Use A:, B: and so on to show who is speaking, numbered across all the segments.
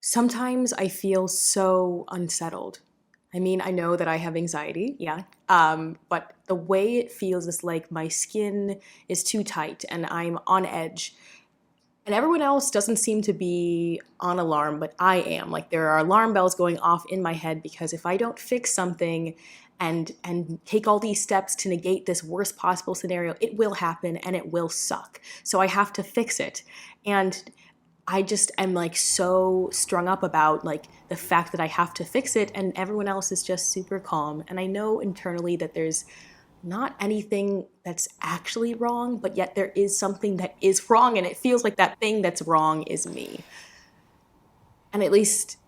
A: Sometimes I feel so unsettled. I mean, I know that I have anxiety, yeah. But the way it feels is like my skin is too tight and I'm on edge. And everyone else doesn't seem to be on alarm, but I am. Like there are alarm bells going off in my head because if I don't fix something and take all these steps to negate this worst possible scenario, it will happen and it will suck. So I have to fix it. And I just am like so strung up about like the fact that I have to fix it and everyone else is just super calm. And I know internally that there's not anything that's actually wrong, but yet there is something that is wrong and it feels like that thing that's wrong is me. And at least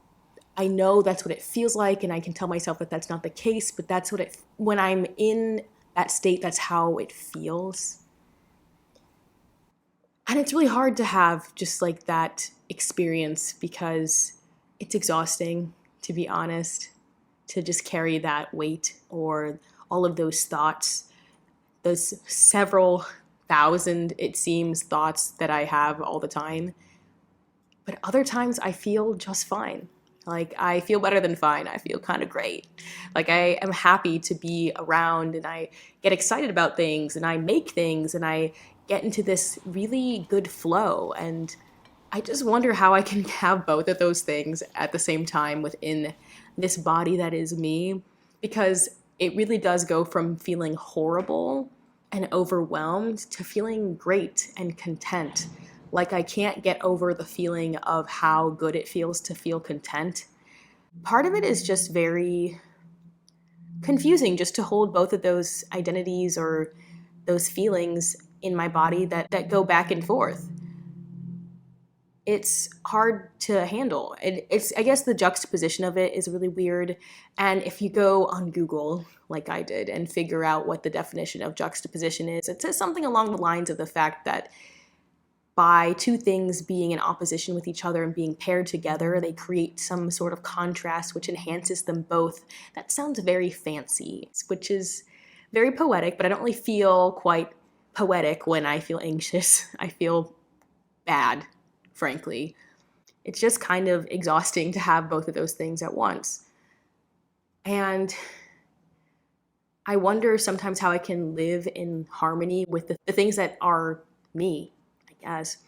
A: I know that's what it feels like and I can tell myself that that's not the case, but that's what it when I'm in that state that's how it feels. And it's really hard to have just like that experience because it's exhausting, to be honest, to just carry that weight or all of those thoughts, those several thousand, it seems, thoughts that I have all the time. But other times I feel just fine. Like I feel better than fine. I feel kind of great. Like I am happy to be around and I get excited about things and I make things and I get into this really good flow. And I just wonder how I can have both of those things at the same time within this body that is me because it really does go from feeling horrible and overwhelmed to feeling great and content. Like I can't get over the feeling of how good it feels to feel content. Part of it is just very confusing just to hold both of those identities or those feelings in my body that go back and forth. It's hard to handle. It's I guess the juxtaposition of it is really weird. And if you go on Google, like I did, and figure out what the definition of juxtaposition is, it says something along the lines of the fact that by two things being in opposition with each other and being paired together, they create some sort of contrast which enhances them both. That sounds very fancy, which is very poetic, but I don't really feel quite poetic when I feel anxious. I feel bad, frankly. It's just kind of exhausting to have both of those things at once. And I wonder sometimes how I can live in harmony with the things that are me, I guess.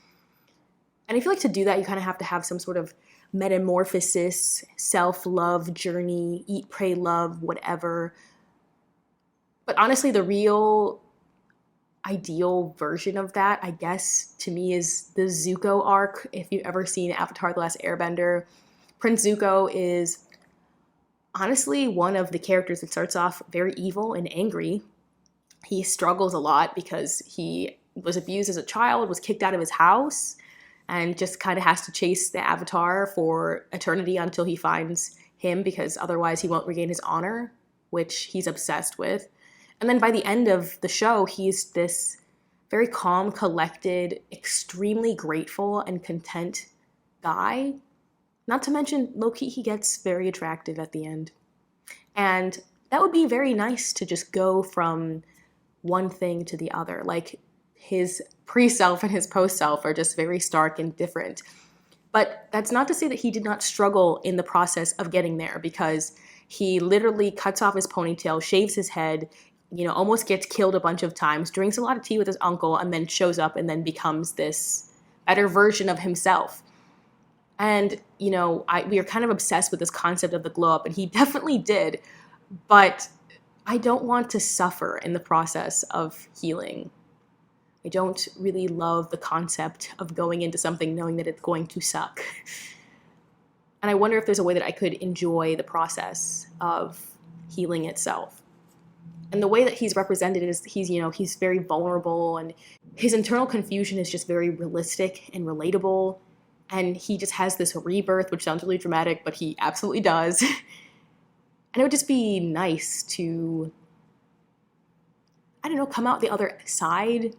A: And I feel like to do that, you kind of have to have some sort of metamorphosis, self love journey, eat, pray, love, whatever. But honestly, the real ideal version of that, I guess, to me is the Zuko arc. If you've ever seen Avatar: The Last Airbender, Prince Zuko is honestly one of the characters that starts off very evil and angry. He struggles a lot because he was abused as a child, was kicked out of his house, and just kind of has to chase the Avatar for eternity until he finds him because otherwise he won't regain his honor, which he's obsessed with. And then by the end of the show, he's this very calm, collected, extremely grateful and content guy. Not to mention, low-key, he gets very attractive at the end. And that would be very nice to just go from one thing to the other. Like his pre-self and his post-self are just very stark and different. But that's not to say that he did not struggle in the process of getting there because he literally cuts off his ponytail, shaves his head, almost gets killed a bunch of times, drinks a lot of tea with his uncle, and then shows up and then becomes this better version of himself. And, we are kind of obsessed with this concept of the glow up, and he definitely did. But I don't want to suffer in the process of healing. I don't really love the concept of going into something knowing that it's going to suck. And I wonder if there's a way that I could enjoy the process of healing itself. And the way that he's represented is he's very vulnerable and his internal confusion is just very realistic and relatable. And he just has this rebirth, which sounds really dramatic, but he absolutely does. And it would just be nice to, I don't know, come out the other side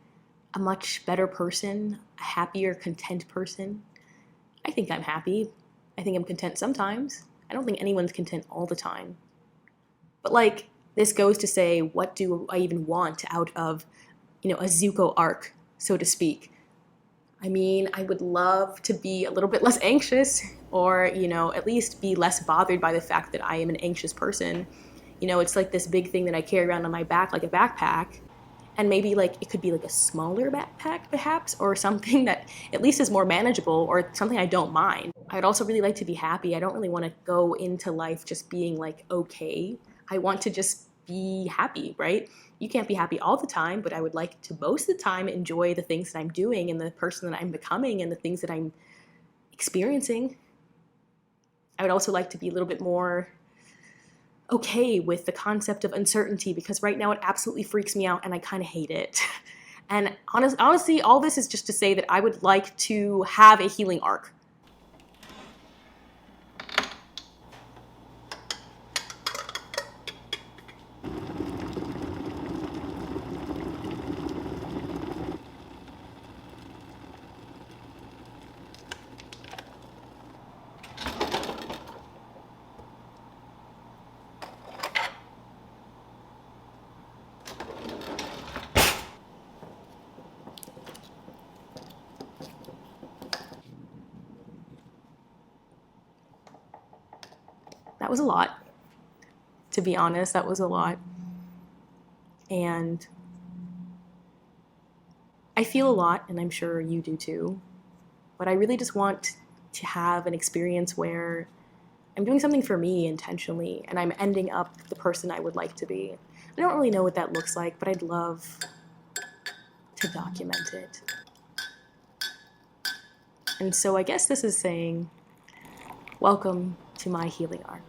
A: a much better person, a happier, content person. I think I'm happy. I think I'm content sometimes. I don't think anyone's content all the time. But like, this goes to say, what do I even want out of, a Zuko arc, so to speak? I mean, I would love to be a little bit less anxious, or, at least be less bothered by the fact that I am an anxious person. It's like this big thing that I carry around on my back like a backpack. And maybe like it could be like a smaller backpack perhaps, or something that at least is more manageable, or something I don't mind. I'd also really like to be happy. I don't really want to go into life just being like okay. I want to just be happy, right? You can't be happy all the time, but I would like to most of the time enjoy the things that I'm doing and the person that I'm becoming and the things that I'm experiencing. I would also like to be a little bit more okay with the concept of uncertainty, because right now it absolutely freaks me out and I kind of hate it. And honestly, all this is just to say that I would like to have a healing arc. That was a lot. To be honest, that was a lot. And I feel a lot, and I'm sure you do too. But I really just want to have an experience where I'm doing something for me intentionally, and I'm ending up the person I would like to be. I don't really know what that looks like, but I'd love to document it. And so I guess this is saying, welcome to my healing arc.